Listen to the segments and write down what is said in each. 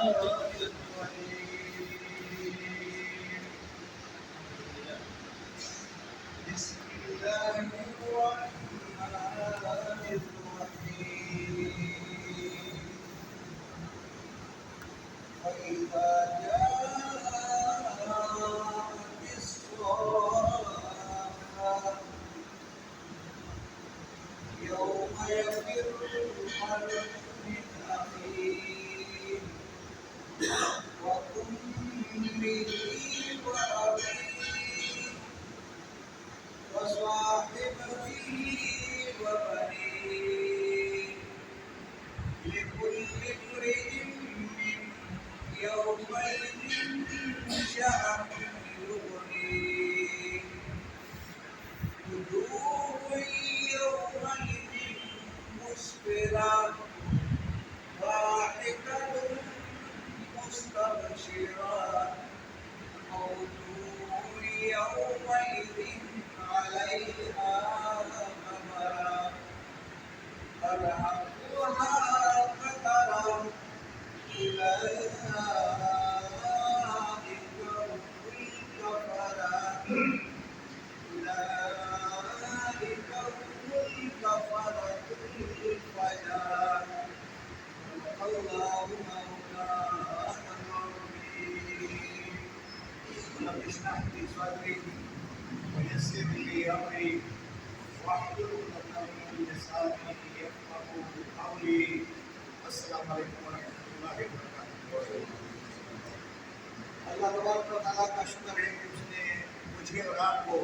بسم الله الرحمن الرحيم وإذا جاءت الصاخة يوم يفر المرء من أخيه وأمه وأبيه وصاحبته وبنيه لكل امرئ منهم يومئذ شأن يغنيه وجوه يومئذ مسفرة ضاحكة مستبشرة ووجوه يومئذ عليها غبرة ترهقها قترة أولئك هم الكفرة أولئك هم الكفرة الفجرة الله مولانا العظيم رب اشرح لي صدري ويسر لي أمري واحلل عقدة من لساني يفقهوا قولي السلام علیکم ورحمۃ اللہ وبرکاتہ۔ اللہ تبارک و تعالیٰ کا شکر ہے کہ اس نے مجھے اور آپ کو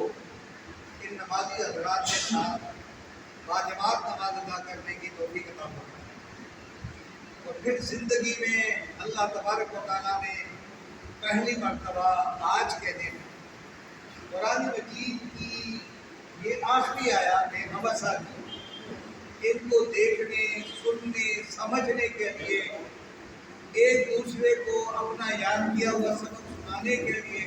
ان نمازی حضرات کے ساتھ باجماعت نماز ادا کرنے کی توفیق عطا فرمائی، اور پھر زندگی میں اللہ تبارک و تعالیٰ نے پہلی مرتبہ آج کے دن قرآن مجید کی یہ آخری آیات مبصرہ کی ان کو دیکھنے، سننے، سمجھنے کے لیے، ایک دوسرے کو اپنا یاد کیا ہوا سبق سنانے کے لیے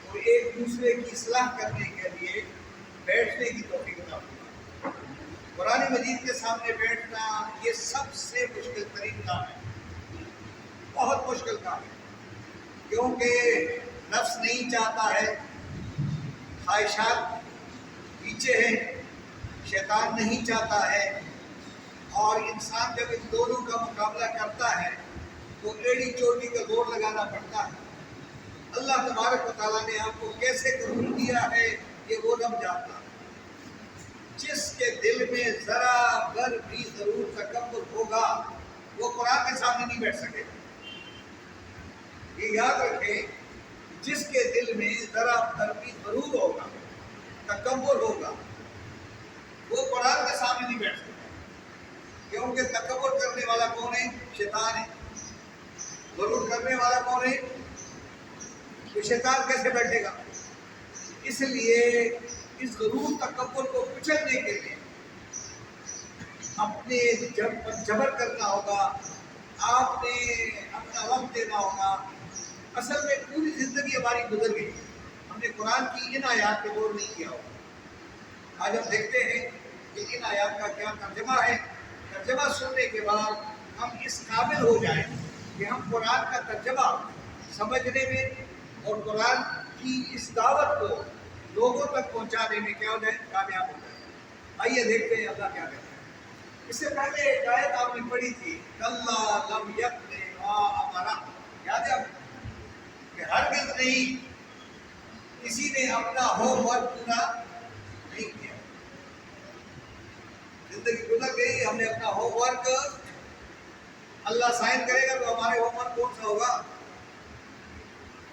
اور ایک دوسرے کی اصلاح کرنے کے لیے بیٹھنے کی توفیق عطا فرمائی۔ قرآن مجید کے سامنے بیٹھنا یہ سب سے مشکل ترین کام ہے، بہت مشکل کام ہے، کیونکہ نفس نہیں چاہتا ہے، خواہشات پیچھے ہیں، شیطان نہیں چاہتا ہے، اور انسان جب ان دونوں کا مقابلہ کرتا ہے تو ایڑی چوٹی کا زور لگانا پڑتا ہے۔ اللہ تبارک و تعالیٰ نے آپ کو کیسے قبول کیا ہے یہ وہ رب جانتا ہے۔ جس کے دل میں ذرا بھر بھی ضرور تکبر ہوگا وہ قرآن کے سامنے نہیں بیٹھ سکے گا۔ یہ یاد رکھیں، جس کے دل میں ذرا بھر بھی ضرور ہوگا، تکبر ہوگا، وہ قرآن کے سامنے نہیں بیٹھ سکتا، کیونکہ تکبر کرنے والا کون ہے؟ شیطان ہے۔ ضرور کرنے والا کون ہے؟ تو شیطان کیسے بیٹھے گا؟ اس لیے اس ضرور تکبر کو کچلنے کے لیے اپنے جبر کرنا ہوگا، آپ نے اپنا وقت دینا ہوگا۔ اصل میں پوری زندگی ہماری گزر گئی، ہم نے قرآن کی ان آیات پہ غور نہیں کیا ہوگا۔ آج ہم دیکھتے ہیں کہ ان آیات کا کیا ترجمہ ہے۔ ترجمہ سننے کے بعد ہم اس قابل ہو جائیں کہ ہم قرآن کا ترجمہ سمجھنے میں اور قرآن کی اس دعوت کو لوگوں تک پہنچانے میں کیا ہو جائے؟ کامیاب ہو جائے۔ آئیے دیکھتے ہیں اللہ کیا کہتے ہیں۔ اس سے پہلے ایک آیت آپ نے پڑھی تھی، کَلَّا لَمْ يَقْضِ مَا أَمَرَهُ، یاد ہے آپ کو؟ کہ ہرگز نہیں کسی نے اپنا ہوم ورک پورا نہیں کیا۔ زندگی گزر گئی، ہم نے اپنا ہوم ورک، اللہ سائن کرے گا تو ہمارے ہوم ورک کون سا ہوگا؟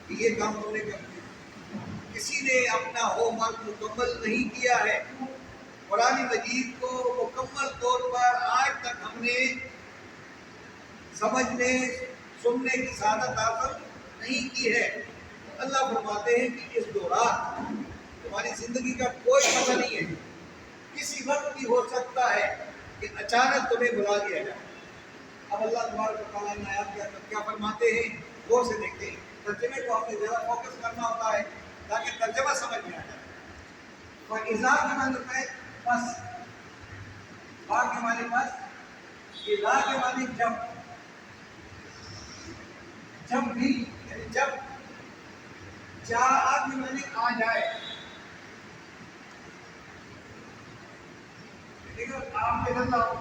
یہ کام ہم نے کر دیا۔ کسی نے اپنا ہوم ورک مکمل نہیں کیا ہے۔ قرآن مجید کو مکمل طور پر آج تک ہم نے سمجھنے، سننے کی سعادت حاصل نہیں کی ہے۔ اللہ فرماتے ہیں کہ اس دوران تمہاری زندگی کا کوئی پتہ نہیں ہے، کسی وقت بھی ہو سکتا ہے کہ اچانک تمہیں بلا دیا جائے۔ اب اللہ تبارک و تعالیٰ نے آیات کیا فرماتے ہیں، غور سے دیکھتے ہیں۔ ترجمے کو ہم نے زیادہ فوکس کرنا ہوتا ہے تاکہ ترجمہ سمجھ میں آ جائے۔ فَإِذَا کا معنی ہے بس، با کے معنی بس، اِذَا کے معنی جب، جب بھی یعنی جب جاء بھی معنی آ جائے، لیکن آپ ادھر لاؤ،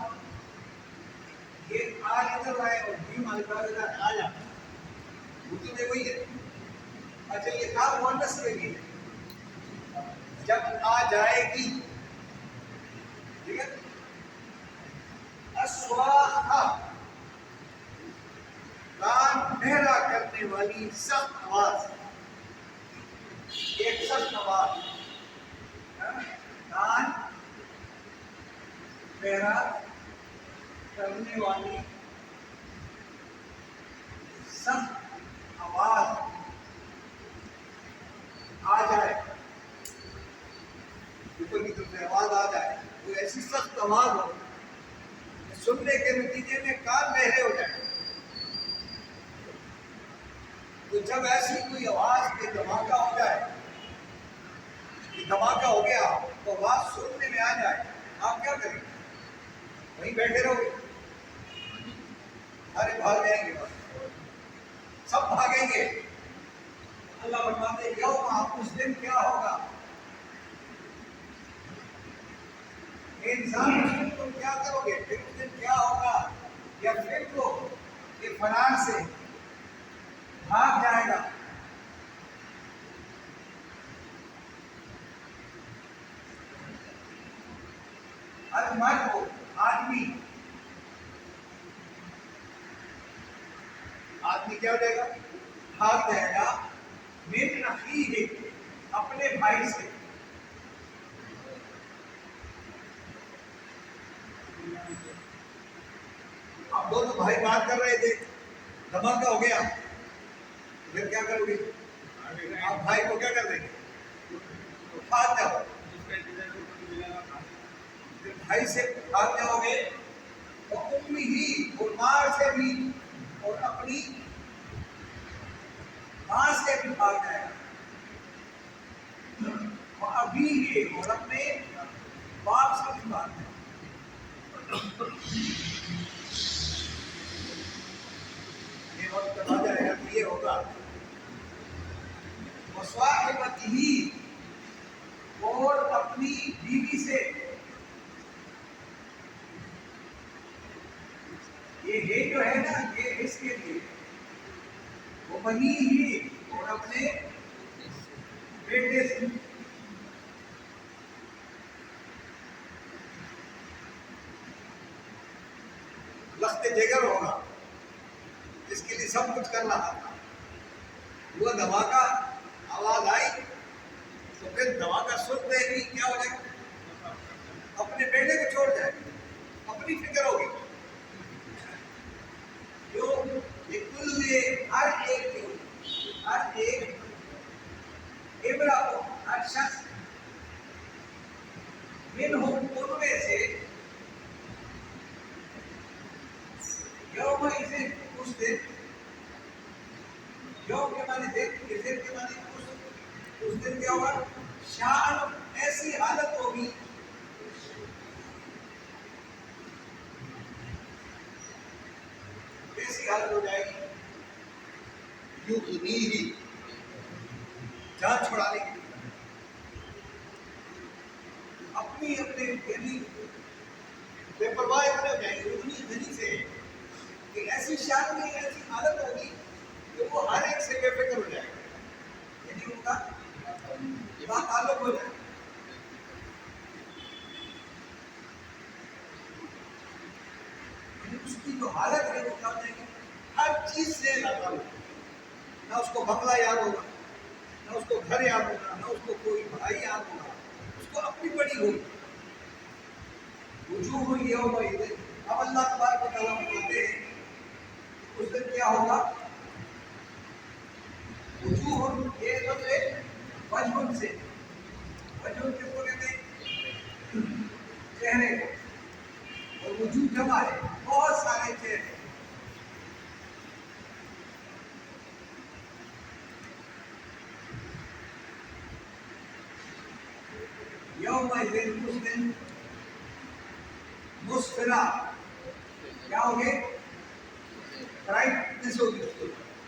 یہ آ ادھر آئے اور بھی معنی ادھر آ جائے، اردو میں وہی ہے۔ اچھا یہ کام مؤنث کے لیے جب آ جائے گی، ٹھیک ہے، اسواہا کان بہرا کرنے والی سخت آواز، ایک سخت آواز، کان بہرا کرنے والی سخت آواز آ جائے، اوپر کی طرف سے آواز آ جائے، کوئی ایسی سخت آواز ہو سننے کے نتیجے میں کان بہرے ہو جائے، تو جب ایسی کوئی آواز کے دھماکہ ہو جائے، کہ دھماکہ ہو گیا تو آواز سننے میں آ جائے، آپ کیا کریں؟ وہیں بیٹھے رہو گے؟ سارے بھاگ جائیں گے، سب بھاگیں گے۔ اللہ فرماتے ہیں یوم، اس دن کیا ہوگا، انسان اس دن تم کیا کرو گے، پھر اس دن کیا ہوگا، یا پھر تو یہ فرار سے بھاگ جائے گا۔ المرء کو آدمی کیا ہو جائے گا، بھاگ جائے گا، من اخیہ اپنے بھائی سے، اب دونوں بھائی بات کر رہے تھے، دھماکہ ہو گیا، پھر کیا کرو گے؟ آپ بھائی کو کیا کر دیں گے؟ بھاگ جاؤ، بھائی سے بھاگ جاؤ گے، اور امی ہی اور ماں سے بھی، اور اپنی ماں سے بھی بھاگ جائے گا، اور ابھی ہی اور اپنے باپ سے بھی بھاگ جائے گا۔ یہ وقت آ جائے گا کہ یہ ہوگا، وصاحبتہ اور اپنی بیوی سے، یہ جو ہے نا یہ اس کے لیے، وہ بنی ہی اور اپنے بیٹے سے، لخت جگر ہوگا، جس کے لیے سب کچھ کر رہا تھا، وہ دھماکہ آواز آئی تو پھر دھماکہ سنتے ہی کیا ہو جائے گا، اپنے بیٹے کو چھوڑ جائے گا، اپنی فکر ہوگی، جو یہ کل ہر ایک ابرا کو، ہر شخص منہم ان میں سے، یومئذ اس دن، یوم کے معنی دن، اس دن کے معنی اس دن کیا ہوگا، شان ایسی حالت ہوگی، ایسی حالت ہو جائے گی، یغنیہ جان چھڑانے کی، اپنی یعنی بے پرواہ ہو جائیں گے، اتنی دھنی سے کہ ایسی شان میں ایسی حالت ہوگی کہ وہ ہر ایک سے بے فکر ہو جائے گا، یعنی ان کا بات تعلق ہو جائے گا۔ اس کی جو حالت ہے وہ کیا ہو جائے گی، ہر چیز سے تعلق، نہ اس کو بنگلہ یاد ہوگا، نہ اس کو گھر یاد ہوگا، نہ اس کو کوئی بھائی یاد ہوگا، اس کو اپنی بڑی ہوگی، وجوہ یومئذ، اب اللہ تبارک و تعالیٰ بتاتے ہیں اس دن کیا ہوگا، وجوہ یہ لفظ ہے وجہ سے، وجہ کس کو کہتے ہیں، چہرے کو، اور وجوہ جمع ہے، بہت سارے چہرے، یومئذ اس دن، مسفرہ کیا ہوگے، برائٹنس ہوگی اس کو،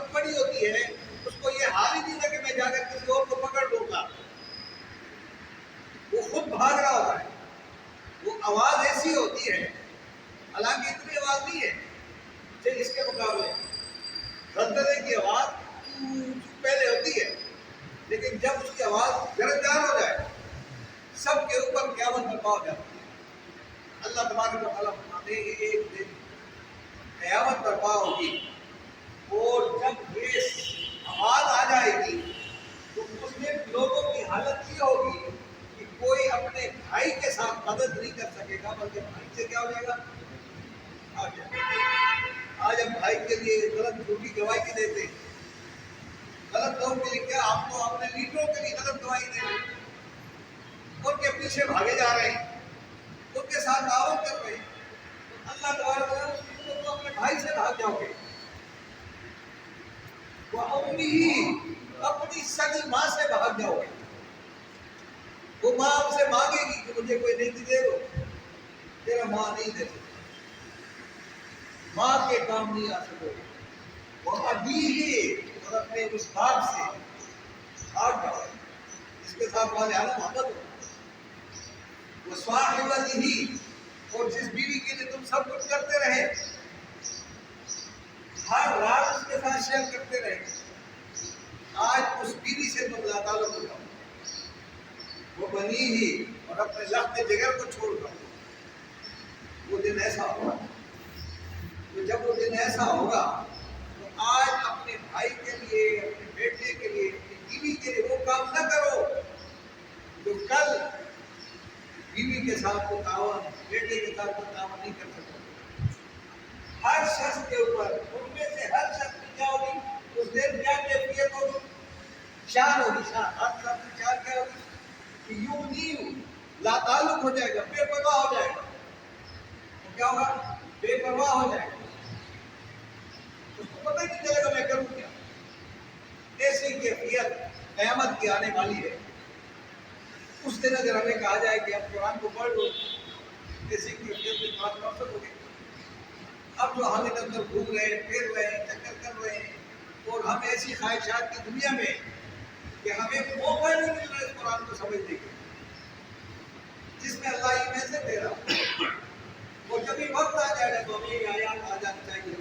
وقت پڑی ہوتی ہے اس کو یہ حال ہی نہیں تھا کہ میں جا کر کسی اور کو پکڑ لوں گا، وہ خود بھاگ رہا ہوتا ہے. وہ آواز ایسی ہوتی ہے، حالانکہ اتنی آواز نہیں ہے کہ اس کے مقابلے زلزلے کی آواز پہلے ہوتی ہے، لیکن جب اس کی آواز گرجدار ہو جائے سب کے اوپر قیامت برپا ہو جاتی ہے. اللہ تبارک و تعالیٰ فرماتے ہیں کہ ایک دن قیامت برپا ہوگی اور جب یہ آواز آ جائے گی تو اس میں لوگوں کی حالت یہ ہوگی کہ کوئی اپنے بھائی کے ساتھ مدد نہیں کر سکے گا، بلکہ بھائی سے کیا ہو جائے گا؟ آج ہم بھائی کے لیے غلط جھوٹی گواہی دیتے ہیں، غلط لوگوں کے لیے کیا، ہم تو اپنے لیڈروں کے لیے غلط گواہی دے رہے ہیں، ان کے پیچھے بھاگے جا رہے ہیں، ان کے ساتھ تعاون کر رہے ہیں. اللہ تبارک تو اپنے بھائی سے بھاگ جاؤ گے. وہ اپنی سگی ماں سے بھاگ جاؤ گے. وہ ماں آپ سے مانگے گی کہ مجھے کوئی نیکی دے دو، تیرا ماں نہیں دے سکتی، ماں کے کام نہیں آ سکو گے. وہ ابھی ہی اور اپنے اس باپ سے بھاگ جاؤ جس کے ساتھ والے عالم محبت ہو. وہ صاحبت ہی، اور جس بیوی کے لیے تم سب کچھ کرتے رہے، ہر رات اس کے ساتھ شیئر کرتے رہے، آج اس بیوی سے تم لا تعلق ہو جاؤ. وہ بنی ہی، اور اپنے لخت جگر کو چھوڑ کر. وہ دن ایسا ہوگا، تو جب وہ دن ایسا ہوگا تو آج اپنے بھائی کے لیے، اپنے بیٹے کے لیے، اپنی بیوی کے لیے وہ کام نہ کرو جو کل بیوی کے ساتھ کو تعاون، بیٹے کے ساتھ کو تعاون نہیں کر سکتا. ہر شخص کے اوپر، ان میں سے ہر شخص کی کیا ہوگی اس دن، کیا کیفیت ہوگی؟ شان ہوگی. شان، ہر شخص کی شان کیا ہوگی کہ یوں نہیں لا تعلق ہو جائے گا، بے پرواہ ہو جائے گا. تو کیا ہوگا؟ بے پرواہ ہو جائے گا، اس کو پتہ ہی نہیں چلے گا میں کروں کیا. ایسی کیفیت قیامت کی آنے والی ہے. اس دن اگر ہمیں کہا جائے کہ اب قرآن کو پڑھ لو، ایسی کیفیت میں بات کر سکو گے. اب جو ہم ادھر ادھر گھوم رہے ہیں، پھر رہے ہیں، چکر کر رہے ہیں، اور ہم ایسی خواہشات کی دنیا میں کہ ہمیں موقع نہیں مل رہا اس قرآن کو سمجھنے کے، جس میں اللہ یہ میسج دے رہا. اور جب یہ وقت آ جائے گا تو ہمیں یہ آیات آ جانی چاہیے.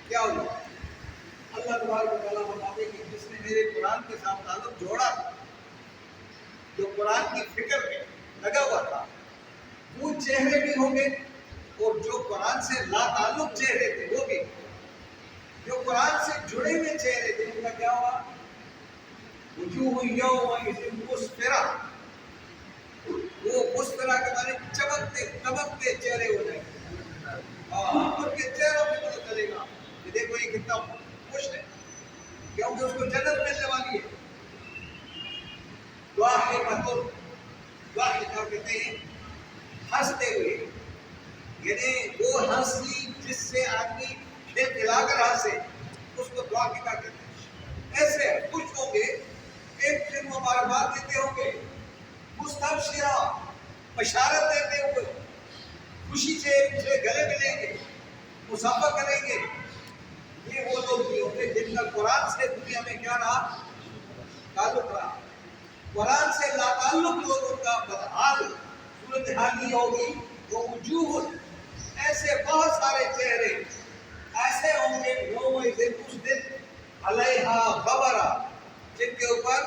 کیا ہوگا؟ اللہ تبارک و تعالیٰ بتاتے کہ جس نے میرے قرآن کے ساتھ تعلق جوڑا تھا، جو قرآن کی فکر میں لگا ہوا تھا، وہ چہرے بھی ہوں گے، اور جو قرآن سے لا تعلق چہرے تھے وہ بھی. جو قرآن سے جڑے ہوئے چہرے تھے ان کا کیا ہوا؟ وجوہ یومئذ مسفرہ، وہ مسفرہ کے معنی چمکتے دمکتے چہرے ہو جائیں گے. ان کے چہروں پہ پتہ چلے گا کہ دیکھو یہ کتنا خوش ہے، کیونکہ اس کو جنت ملنے والی ہے. ضاحکہ کہتے ہیں ہنستے ہوئے، یعنی وہ ہنسی جس سے آدمی کھل کھلا کر ہنسے، اس کو ضاحکہ کہتے ہیں. ایسے خوش ہوں گے، ایک دن مبارکباد دیتے ہوں گے، مستبشرہ، بشارت دیتے ہوئے، خوشی سے ایک دوسرے گلے ملیں گے، مصافحہ کریں گے. یہ وہ لوگ بھی ہوں گے جن کا قرآن سے دنیا میں کیا رہا؟ تعلق رہا. قرآن سے لا تعلق لوگوں کا بدحال صورتحال یہ ہوگی. وہ وجوہ، ایسے بہت سارے چہرے ایسے ہوں گے یومئذ، اس دن، علیہا غبرہ، جن کے اوپر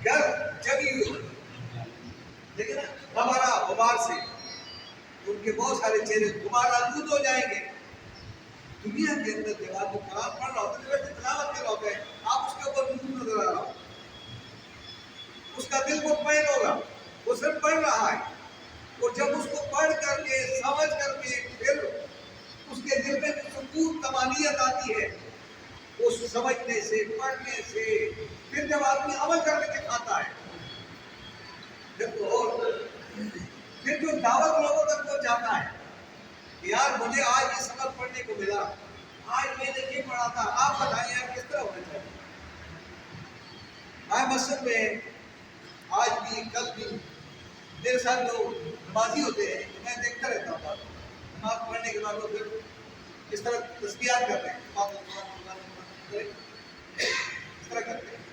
گرد جمی ہوئی، لیکن غبرہ غبار سے ان کے بہت سارے چہرے غبار آلود ہو جائیں گے. دنیا کے اندر جب آپ کو قرآن پڑھ رہا ہوتا ہے، ویسے تلاوت کر رہا ہوتا ہے، آپ اس کے اوپر نور نظر آ رہا ہو، اس کا دل مطمئن ہوگا، وہ صرف پڑھ رہا ہے. اور جب اس کو پڑھ کر کے، سمجھ کر کے، پھر اس کے دل میں سکون، طمانینت آتی ہے، اس سمجھنے سے، پڑھنے سے، پھر جب آدمی عمل کر کے دکھاتا ہے، پھر جو دعوت لوگوں تک کو جاتا ہے کہ یار مجھے آج یہ سبق پڑھنے کو ملا، آج میں نے یہ پڑھا تھا، آپ بتائیں یار کس طرح ہونا چاہیے. میں مسجد میں آج بھی، کل بھی، میرے ساتھ جو نمازی ہوتے ہیں تو میں دیکھتا رہتا ہوں، نماز پڑھنے کے بعد وہ پھر اس طرح تسبیحات کر رہے ہیں. اس طرح کرتے ہیں.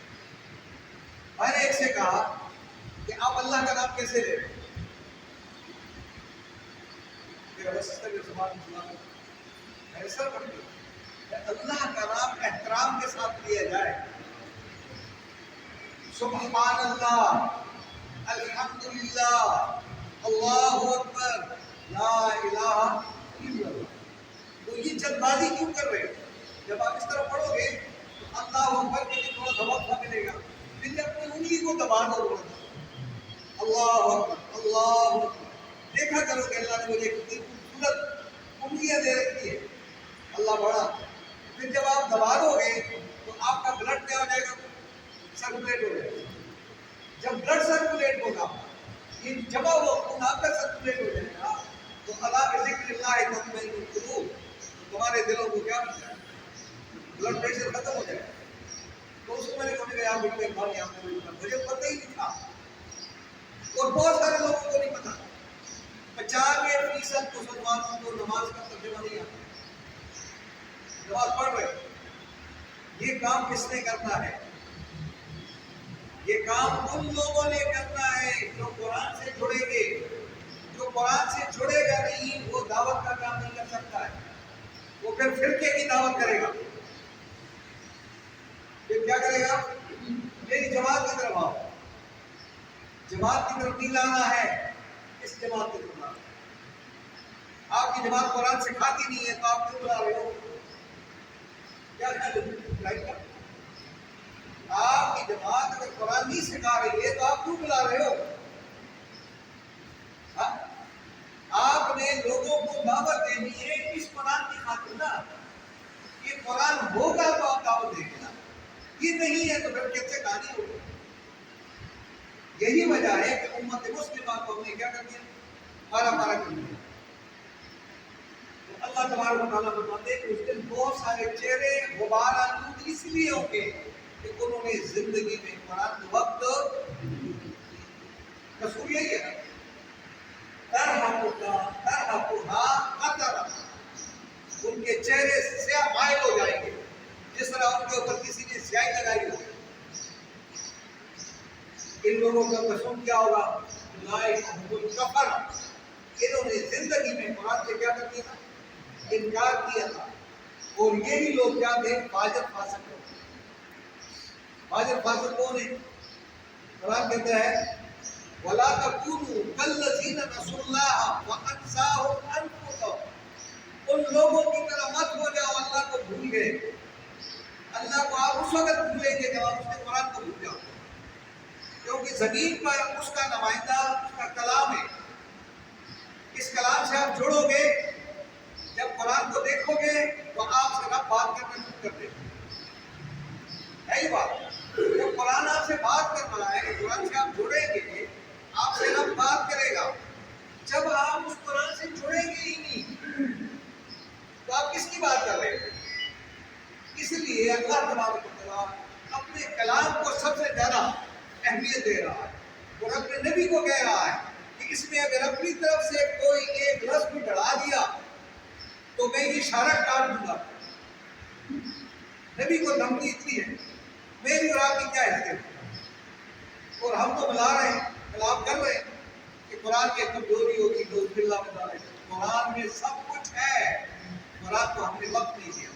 میں نے ایک سے کہا کہ آپ اللہ کا نام کیسے لے رہے ہیں؟ میرا سسٹر کے زبان میں سر پڑھ دیا اللہ کا نام احترام کے ساتھ لیا جائے. سبحان اللہ، الحمدللہ، اللہ اکبر، لا الہ الا اللہ. تو یہ جلد بازی کیوں کر رہے ہیں؟ جب آپ اس طرح پڑھو گے تو اللہ اکبر کے لیے تھوڑا سا وقت ملے گا، پھر اپنی انگلی کو دبا دو. اللہ اکبر، اللہ اکبر. دیکھا کرو کہ اللہ نے مجھے کتنی خوبصورت انگلیاں دے رکھی ہے، اللہ بڑا. پھر جب آپ دبا دو گے تو آپ کا بلڈ کیا ہو جائے گا؟ سرکولیٹ ہو جائے گا. جب بلڈ سرکولیٹ ہوگا، یہ جمع ہوا خون آپ کا سرکولیٹ ہو جائے گا، تو اللہ کے ذکر اللہ تطمئن القلوب، تمہارے دلوں کو کیا مل جائے گا؟ بلڈ پریشر ختم ہو جائے گا. تو اس کو میں نے کہا کہ آپ مجھے پتہ ہی نہیں تھا، اور بہت سارے لوگوں کو نہیں پتا. 95% مسلمانوں کو نماز کا ترجمہ نہیں آتا. نماز پڑھ رہے، یہ کام کس نے کرنا ہے؟ یہ کام ان لوگوں نے کرنا ہے جو قرآن سے جڑیں گے. جو قرآن سے جڑے گا نہیں وہ دعوت کا کام نہیں کر سکتا ہے، وہ پھر فرقے کی دعوت کرے گا. پھر کیا کرے گا؟ میری جماعت کی طرف آؤ. جماعت کی طرف نہیں لانا ہے، اس جماعت کی طرف لانا. آپ کی جماعت قرآن سکھاتی نہیں ہے تو آپ کیوں بلا رہے ہو؟ کیا خیال؟ آپ کی جماعت اگر قرآن نہیں سکھا رہی ہے تو آپ کیوں بلا رہے ہو؟ آپ نے لوگوں کو دعوت دینی ہے اس قرآن کی خاطر نا. یہ قرآن ہوگا تو آپ دعوت دیں گے نا، یہ نہیں ہے تو پھر کیسے کہانی ہوگی؟ یہی وجہ ہے کہ امت مسلمہ کو ہم نے کیا کر دیا؟ مارا مارا کر دیا. تو اللہ تبارک و تعالیٰ فرماتے ہیں کہ اس دن بہت سارے چہرے غبار آلود اس لیے ہوں گے کہ انہوں نے زندگی میں قرآن کے وقت رسول یہی ہے ان کے چہرے سیاہ مائل ہو جائیں گے جس طرح ان کے اوپر کسی نے سیاہی لگائی ہو. ان لوگوں کا قسم کیا ہوگا؟ کفر. انہوں نے زندگی میں قرآن سے کیا کر دیا تھا؟ انکار کیا تھا. اور یہی لوگ کیا تھے؟ فاجر فاسق. فاجر فاسق کون ہے؟ قرآن کہتا ہے وَلَا تَكُونُوا كَالَّذِينَ نَسُوا اللَّهَ وَأَنسَاهُمْ أَنفُسَهُمْ. ان لوگوں کی طرح مت ہو جاؤ اللہ کو بھول گئے. اللہ کو آپ اس وقت بھولیں گے جب آپ اس کے قرآن کو بھول جاؤ، کیونکہ زمین پر اس کا نمائندہ اس کا کلام ہے. اس کلام سے آپ جڑو گے. جب قرآن کو دیکھو گے تو آپ سے رب بات کرنا شروع کر دے گا. یہی بات جب قرآن آپ سے بات کر رہا ہے، قرآن سے آپ جڑیں گے، آپ سے رب بات کرے گا. جب آپ اس قرآن سے جڑیں گے ہی نہیں تو آپ کس کی بات کر رہے ہیں؟ اس لیے اللہ تبارک و تعالیٰ اپنے کلام کو سب سے زیادہ اہمیت دے رہا ہے اور اپنے نبی کو کہہ رہا ہے کہ اس میں اگر اپنی طرف سے کوئی ایک لفظ بھی ڈلا دیا تو میں یہ اشارہ کاٹ دوں گا. نبی کو دھمکی اتنی ہے، میری اور آپ کی کیا حیثیت؟ اور ہم تو بلا رہے ہیں، خلاف کر رہے ہیں کہ قرآن کی کمزوری ہوگی تو باللہ بتا رہے ہیں. قرآن میں سب کچھ ہے، قرآن کو ہم نے وقت نہیں دیا.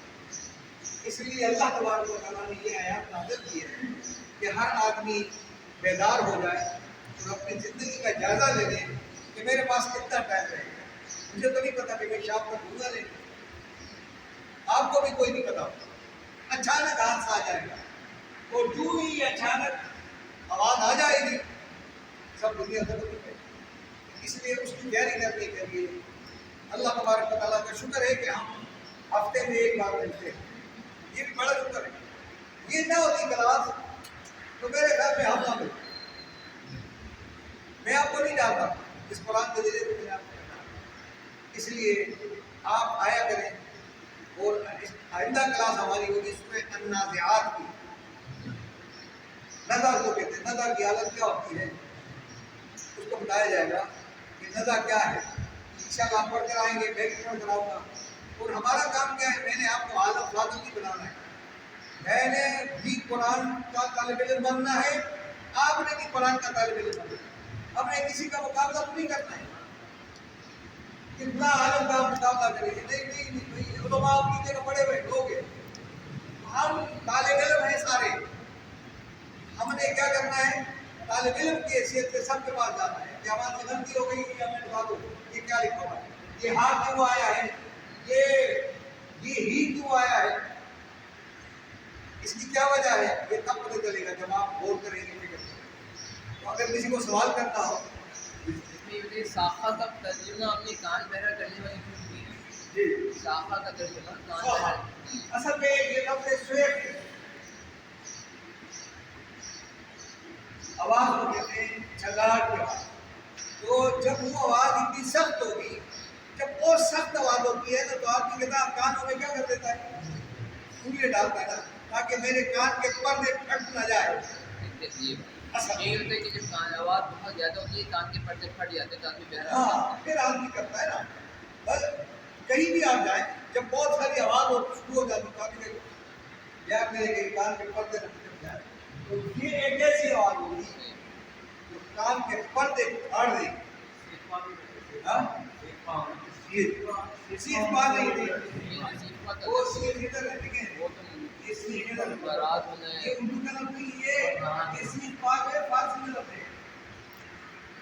اس لیے اللہ تبارک و تعالیٰ نے یہ آیات نازل کی ہے کہ ہر آدمی بیدار ہو جائے اور اپنی زندگی کا جائزہ لے لے کہ میرے پاس کتنا ٹائم رہے گا. مجھے تو نہیں پتا کہ میں شام تک دوں گا نہیں، آپ کو بھی کوئی نہیں پتا. اچانک حادثہ آ جائے گا اور جو ہی اچانک آواز آ جائے گی سب دنیا ختم ہو جائے گی. اس لیے اس کی تیاری کرنے کے لیے اللہ تبارک و تعالیٰ کا شکر ہے کہ ہم ہفتے میں ایک بار ملتے ہیں. یہ بھی بڑا شکر ہے. یہ نہ ہوتی کلاس تو میرے گھر میں ہم نہ ملتے. میں آپ کو نہیں جانتا اس قرآن کے ذریعے سے آپ کو جانتا. اس لیے آپ آیا کریں اور آئندہ کلاس ہماری ہوگی سورۃ النازعات کی. نزع کو کہتے ہیں. نزع کی حالت کیا ہوتی ہے اس کو بتایا جائے گا کہ نزع کیا ہے. انشاءاللہ آپ پڑھ کر آئیں گے، میں بھی پڑھ کر آؤں گا. اور ہمارا کام کیا ہے؟ میں نے آپ کو عالم فاضل نہیں بنانا ہے. میں نے بھی قرآن کا طالب علم بننا ہے، آپ نے بھی قرآن کا طالب علم بننا ہے، ہم نے کسی کا مقابلہ تو نہیں کرنا ہے، کتنا عالم کا مقابلہ کریں گے؟ نہیں بھائی، علماء کی جگہ بڑے بڑے لوگ ہیں، ہم طالب علم ہیں سارے، ہم نے کیا کرنا ہے؟ طالب علم کی حیثیت سے سب کے پاس جانا ہے کہ ہمارے سے غلطی ہو گئی، یہ ہمیں بتا دو، یہ کیا لکھا ہوا ہے، یہ ہاں کیوں آیا ہے، یہ ہی کیوں آیا ہے، اس کی کیا وجہ ہے، یہ تب پتہ چلے گا جب آپ غور کریں گے فکر کریں گے۔ تو اگر کسی کو سوال کرنا ہو، یہ ساخہ کا ترجمہ اپنے کان بہرا کرنے والی چیز ہے۔ جی ساخہ کا ترجمہ کان سوہا، بہرا، اصل میں یہ لفظ سویب ہے، آواز کو کہتے ہیں جھگاڑ کی آواز، تو جب وہ آواز اتنی سخت ہوگی، جب بہت سخت آواز ہوتی ہے تو آدمی کہتا ہے کانوں میں کیا کر دیتا ہے، انگلی ڈالتا ہے نا، تاکہ میرے کان کے پردے پھٹ نہ جائے۔ یہ ہوتا ہے کہ جب کان آواز بہت زیادہ ہوتی ہے کان کے پردے پھٹ جاتے ہیں تو آدمی بہرا ہو ہاں جاتا ہے۔ پھر آدمی کرتا ہے نا، بس کہیں بھی آپ جائیں، جب بہت ساری آواز شروع ہو جاتی ہے تو آدمی کہتے یار میرے کے کان کے پردے نہ پھٹ جائے، تو یہ ایک ایسی آواز ہوگی جو کان کے پردے پھاڑ دے گی۔ ہاں یہ صرف بات نہیں تھی، وہ صرف ادھر ہے، دیکھیں وہ تو یہ صرف ادھر ہے، بارات ہونا ہے، یہ اردو کا لفظ نہیں، یہ صرف بات ہے، فارسی میں لفظ ہے،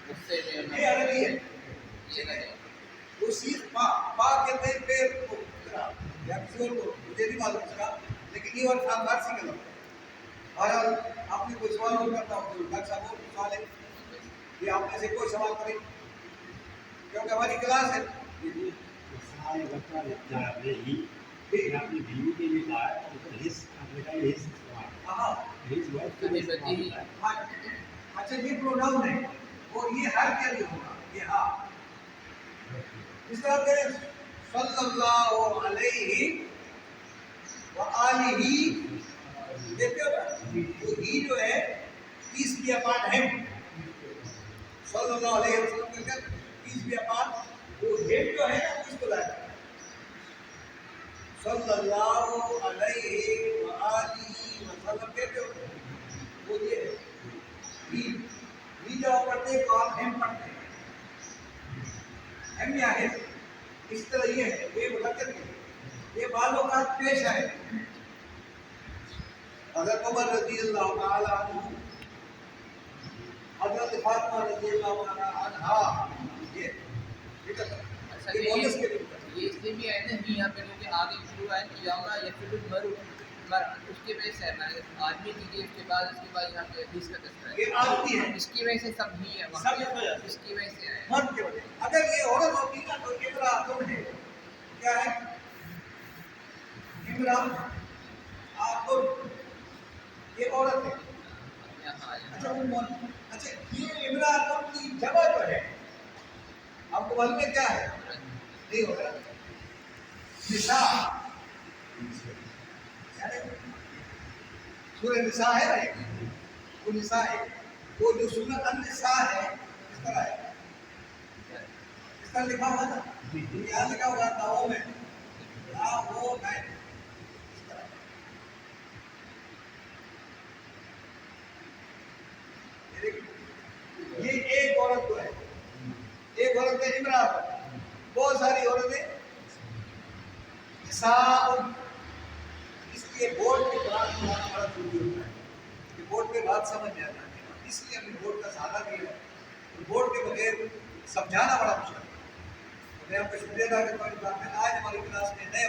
غصے میں یہ عربی ہے، یہ نہ جائے۔ وہ صرف پا کہتے ہیں پیر کو یا کسی اور کو، مجھے نہیں معلوم اس کا، لیکن یہ اور فارسی کا لفظ ہے۔ بہرحال آپ نے کوئی سوال اور کرتا ہو تو ڈاکٹر صاحب اور سوال ہے، یہ آپ میں سے کوئی سوال کرے کیونکہ ہماری کلاس ہے۔ سارے بچہ جا رہے ہی اپنی بیوی کے لیے کہا ہے اور حص امریکہ حص ہاں اچھا یہ پروناؤن ہے اور یہ ہر کے لیے ہوگا، یہ ہاں، اس طرح کہ صلی اللہ علیہ وآلہ، دیکھتے ہو نا، تو ہی جو ہے پیس بھی اپان ہے، صلی اللہ علیہ وسلم کے کیا پیس بھی اپان، وہ ہیڈ جو ہے نا اس کو لائے صلی اللہ علیہ وآلہ وسلم، کہتے ہو وہ یہ ہے ہی جب پڑھتے ہیں تو آپ ہم پڑھتے ہیں، ہم یا ہے اس طرح یہ ہے، یہ مقدر ہے، یہ بعض اوقات پیش آئے۔ حضرت عمر رضی اللہ تعالی عنہ، حضرت فاطمہ رضی اللہ تعالی عنہا، یہ بونس کے لیے یہ اس لیے بھی آئے نا یہاں پہ کیونکہ آگے شروع ہے یوما یفل المرء اس کی وجہ سے ہے، آدمی کی اس کے بعد یہاں پہ حدیث کا تذکرہ ہے، یہ آدمی ہے، اس کی وجہ سے سب ہی ہے، سب اس وجہ سے، اس کی وجہ سے ہے۔ مرد کے وجہ سے۔ اگر یہ عورت ہوتی نا تو امرأۃ ہے، کیا ہے امرأۃ، یہ عورت ہے، اچھا وہ مرد، اچھا یہ امرأۃ کی جمع جو ہے آپ کو معلوم ہے کیا ہے؟ نہیں ہوگا نساء، سورہ نساء ہے نا، وہ نساء ہے، وہ جو سورۃ النساء ہے اس طرح ہے، اس طرح لکھا ہوا نا، یہاں لکھا ہوا تھا میں وہ میں اس طرح، یہ ایک عورت تو ہے، ایک عورت ہے امرأۃ، بہت ساری عورتیں نساء، اس لیے بورڈ کے قرآن پڑھانا بڑا ضروری ہوتا ہے کہ بورڈ پہ بات سمجھ میں آتا ہے، اس لیے ہم نے بورڈ کا سہارا لیا ہے، اور بورڈ کے بغیر سمجھانا بڑا مشکل ہے۔ میں آپ کا شکریہ ادا کرتا ہوں، آج ہماری کلاس میں نئے